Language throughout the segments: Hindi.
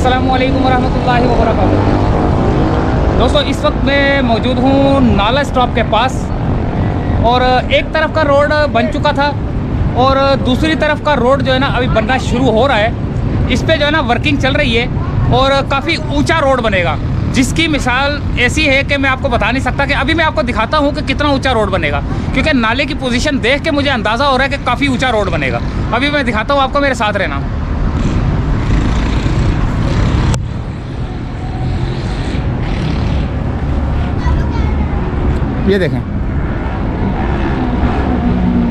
अस्सलामुअलैकुम वरहमतुल्लाहि वबरकातुहू। दोस्तों, इस वक्त मैं मौजूद हूँ नाला स्टॉप के पास और एक तरफ का रोड बन चुका था और दूसरी तरफ का रोड जो है ना अभी बनना शुरू हो रहा है। इस पे जो है ना वर्किंग चल रही है और काफ़ी ऊंचा रोड बनेगा, जिसकी मिसाल ऐसी है कि मैं आपको बता नहीं सकता। कि अभी मैं आपको दिखाता हूँ कि कितना ऊंचा रोड बनेगा, क्योंकि नाले की पोजीशन देख के मुझे अंदाज़ा हो रहा है कि काफ़ी ऊंचा रोड बनेगा। अभी मैं दिखाता हूँ आपको, मेरे साथ रहना। ये देखें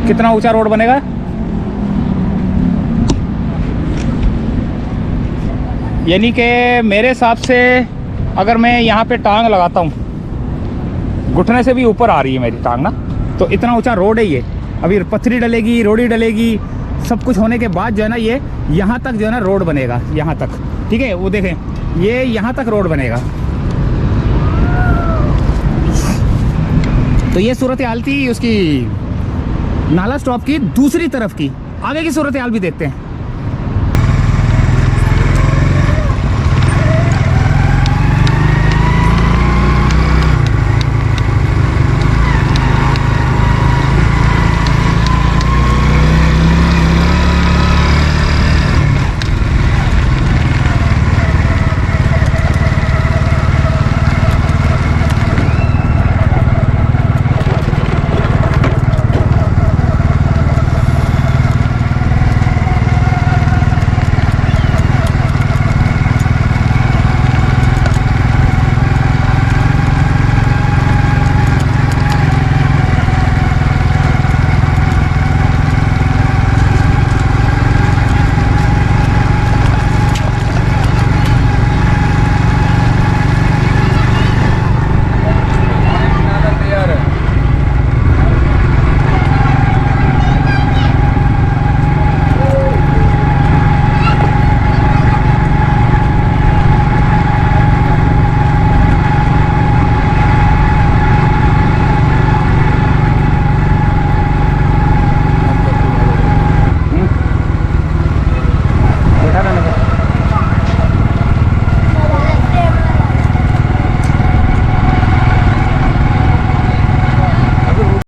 कितना ऊंचा रोड बनेगा। यानी कि मेरे हिसाब से अगर मैं यहाँ पे टांग लगाता हूँ, घुटने से भी ऊपर आ रही है मेरी टांग ना, तो इतना ऊंचा रोड है ये। अभी पत्थरी डलेगी, रोड़ी डलेगी, सब कुछ होने के बाद जो है ना ये यहाँ तक जो है ना रोड बनेगा, यहाँ तक। ठीक है, वो देखें ये यहाँ तक रोड बनेगा। तो ये सूरत हाल थी उसकी नाला स्टॉप की दूसरी तरफ की। आगे की सूरत हाल भी देखते हैं।